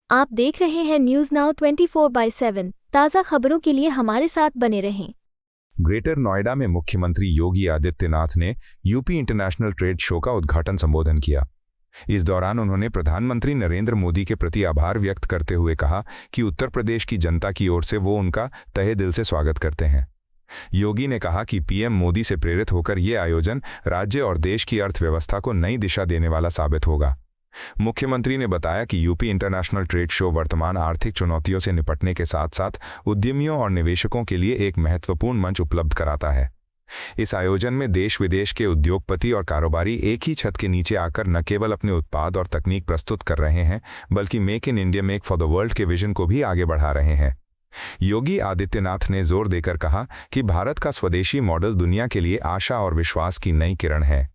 आप देख रहे हैं न्यूज नाउ 24/7 ताज़ा खबरों के लिए हमारे साथ बने रहें। ग्रेटर नोएडा में मुख्यमंत्री योगी आदित्यनाथ ने यूपी इंटरनेशनल ट्रेड शो का उद्घाटन संबोधन किया। इस दौरान उन्होंने प्रधानमंत्री नरेंद्र मोदी के प्रति आभार व्यक्त करते हुए कहा कि उत्तर प्रदेश की जनता की ओर से वो उनका तहे दिल से स्वागत करते हैं। योगी ने कहा कि पीएम मोदी से प्रेरित होकर ये आयोजन राज्य और देश की अर्थव्यवस्था को नई दिशा देने वाला साबित होगा। मुख्यमंत्री ने बताया कि यूपी इंटरनेशनल ट्रेड शो वर्तमान आर्थिक चुनौतियों से निपटने के साथ साथ उद्यमियों और निवेशकों के लिए एक महत्वपूर्ण मंच उपलब्ध कराता है। इस आयोजन में देश विदेश के उद्योगपति और कारोबारी एक ही छत के नीचे आकर न केवल अपने उत्पाद और तकनीक प्रस्तुत कर रहे हैं, बल्कि make in India make for the world के विजन को भी आगे बढ़ा रहे हैं। योगी आदित्यनाथ ने जोर देकर कहा कि भारत का स्वदेशी मॉडल दुनिया के लिए आशा और विश्वास की नई किरण है।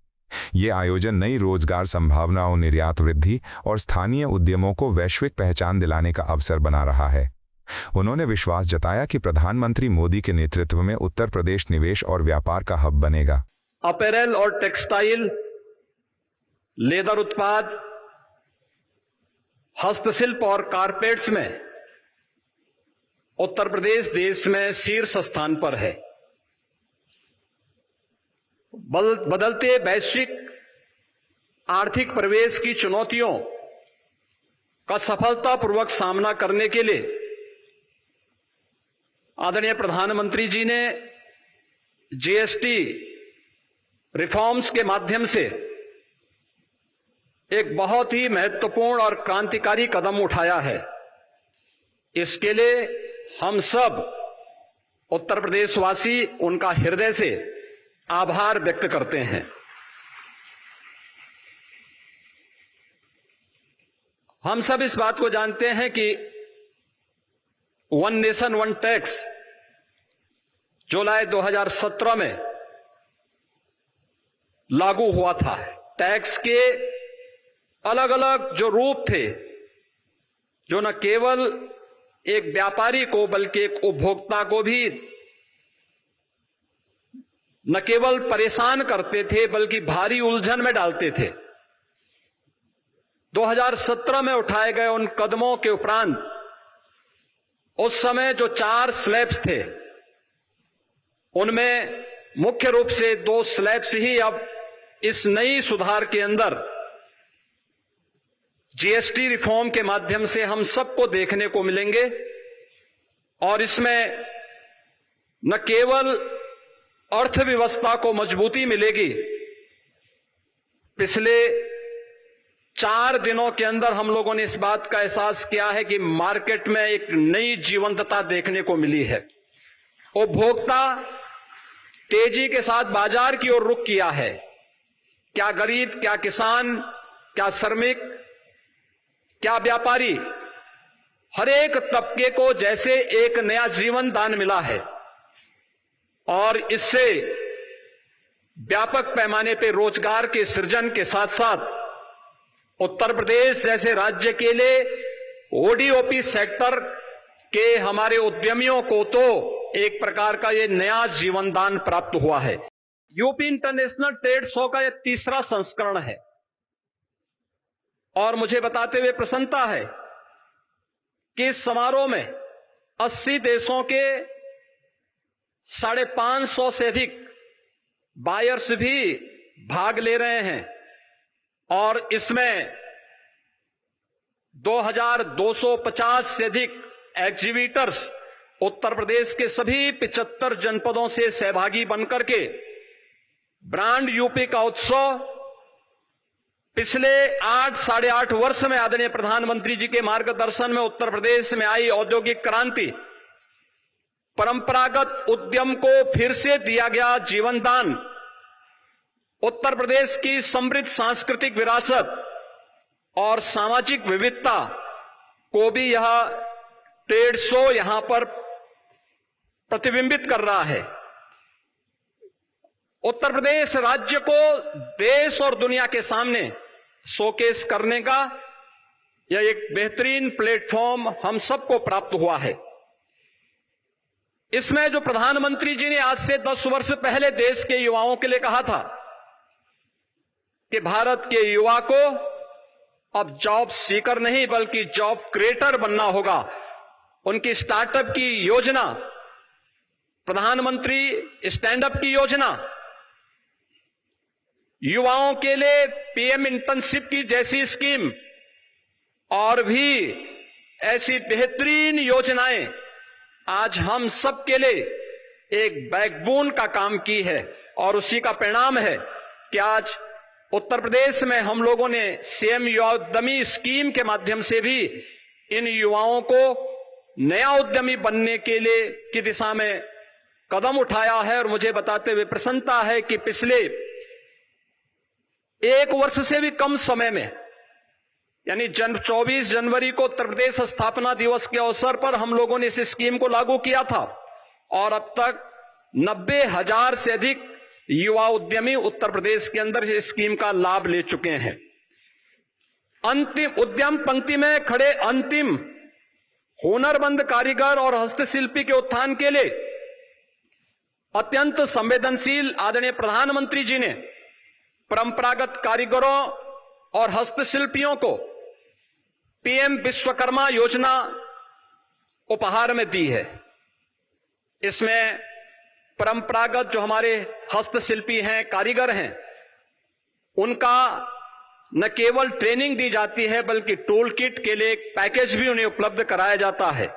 ये आयोजन नई रोजगार संभावनाओं, निर्यात वृद्धि और स्थानीय उद्यमों को वैश्विक पहचान दिलाने का अवसर बना रहा है। उन्होंने विश्वास जताया कि प्रधानमंत्री मोदी के नेतृत्व में उत्तर प्रदेश निवेश और व्यापार का हब बनेगा। अपैरल और टेक्सटाइल, लेदर उत्पाद, हस्तशिल्प और कारपेट्स में उत्तर प्रदेश देश में शीर्ष स्थान पर है। बदलते वैश्विक आर्थिक परिवेश की चुनौतियों का सफलतापूर्वक सामना करने के लिए आदरणीय प्रधानमंत्री जी ने जीएसटी रिफॉर्म्स के माध्यम से एक बहुत ही महत्वपूर्ण और क्रांतिकारी कदम उठाया है। इसके लिए हम सब उत्तर प्रदेशवासी उनका हृदय से आभार व्यक्त करते हैं। हम सब इस बात को जानते हैं कि वन नेशन वन टैक्स जुलाई 2017 में लागू हुआ था। टैक्स के अलग अलग जो रूप थे, जो न केवल एक व्यापारी को बल्कि एक उपभोक्ता को भी न केवल परेशान करते थे बल्कि भारी उलझन में डालते थे। 2017 में उठाए गए उन कदमों के उपरांत उस समय जो 4 स्लैब्स थे, उनमें मुख्य रूप से 2 स्लैब्स ही अब इस नई सुधार के अंदर जीएसटी रिफॉर्म के माध्यम से हम सबको देखने को मिलेंगे। और इसमें न केवल अर्थव्यवस्था को मजबूती मिलेगी, पिछले 4 दिनों के अंदर हम लोगों ने इस बात का एहसास किया है कि मार्केट में एक नई जीवंतता देखने को मिली है। उपभोक्ता तेजी के साथ बाजार की ओर रुख किया है। क्या गरीब, क्या किसान, क्या श्रमिक, क्या व्यापारी, हर एक तबके को जैसे एक नया जीवन दान मिला है। और इससे व्यापक पैमाने पर रोजगार के सृजन के साथ साथ उत्तर प्रदेश जैसे राज्य के लिए ओडीओपी सेक्टर के हमारे उद्यमियों को तो एक प्रकार का ये नया जीवन दान प्राप्त हुआ है। यूपी इंटरनेशनल ट्रेड शो का यह 3रा संस्करण है और मुझे बताते हुए प्रसन्नता है कि इस समारोह में 80 देशों के 550 से अधिक बायर्स भी भाग ले रहे हैं और इसमें 2250 से अधिक एग्जीबिटर्स उत्तर प्रदेश के सभी 75 जनपदों से सहभागी बनकर के ब्रांड यूपी का उत्सव पिछले 8 8.5 वर्ष में आदरणीय प्रधानमंत्री जी के मार्गदर्शन में उत्तर प्रदेश में आई औद्योगिक क्रांति, परंपरागत उद्यम को फिर से दिया गया जीवन दान, उत्तर प्रदेश की समृद्ध सांस्कृतिक विरासत और सामाजिक विविधता को भी यह ट्रेड शो यहां पर प्रतिबिंबित कर रहा है। उत्तर प्रदेश राज्य को देश और दुनिया के सामने शोकेस करने का यह एक बेहतरीन प्लेटफॉर्म हम सबको प्राप्त हुआ है। इसमें जो प्रधानमंत्री जी ने आज से 10 वर्ष पहले देश के युवाओं के लिए कहा था कि भारत के युवा को अब जॉब सीकर नहीं बल्कि जॉब क्रिएटर बनना होगा। उनकी स्टार्टअप की योजना, प्रधानमंत्री स्टैंड अप की योजना, युवाओं के लिए पीएम इंटर्नशिप की जैसी स्कीम और भी ऐसी बेहतरीन योजनाएं आज हम सब के लिए एक बैकबोन का काम की है। और उसी का परिणाम है कि आज उत्तर प्रदेश में हम लोगों ने सीएम युवा उद्यमी स्कीम के माध्यम से भी इन युवाओं को नया उद्यमी बनने के लिए की दिशा में कदम उठाया है। और मुझे बताते हुए प्रसन्नता है कि पिछले 1 वर्ष से भी कम समय में, यानी 24 जनवरी को उत्तर प्रदेश स्थापना दिवस के अवसर पर हम लोगों ने इस स्कीम को लागू किया था और अब तक 90,000 से अधिक युवा उद्यमी उत्तर प्रदेश के अंदर इस स्कीम का लाभ ले चुके हैं। अंतिम उद्यम पंक्ति में खड़े अंतिम हुनरमंद कारीगर और हस्तशिल्पी के उत्थान के लिए अत्यंत संवेदनशील आदरणीय प्रधानमंत्री जी ने परंपरागत कारीगरों और हस्तशिल्पियों को पीएम विश्वकर्मा योजना उपहार में दी है। इसमें परंपरागत जो हमारे हस्तशिल्पी हैं, कारीगर हैं, उनका न केवल ट्रेनिंग दी जाती है बल्कि टूल किट के लिए एक पैकेज भी उन्हें उपलब्ध कराया जाता है।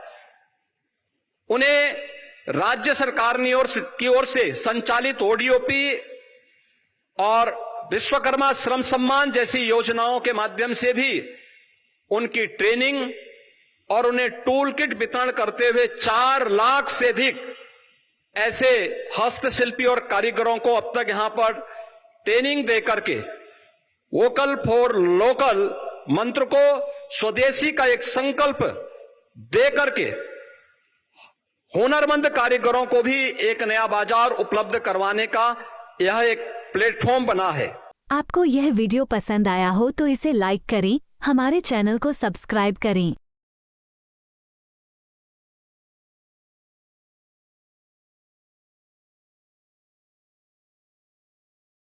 उन्हें राज्य सरकार की ओर से संचालित ओडीओपी और विश्वकर्मा श्रम सम्मान जैसी योजनाओं के माध्यम से भी उनकी ट्रेनिंग और उन्हें टूल किट वितरण करते हुए 4 लाख से अधिक ऐसे हस्तशिल्पी और कारीगरों को अब तक यहां पर ट्रेनिंग देकर के वोकल फॉर लोकल मंत्र को, स्वदेशी का एक संकल्प देकर के हुनरमंद कारीगरों को भी एक नया बाजार उपलब्ध करवाने का यह एक प्लेटफॉर्म बना है। आपको यह वीडियो पसंद आया हो तो इसे लाइक करें, हमारे चैनल को सब्सक्राइब करें।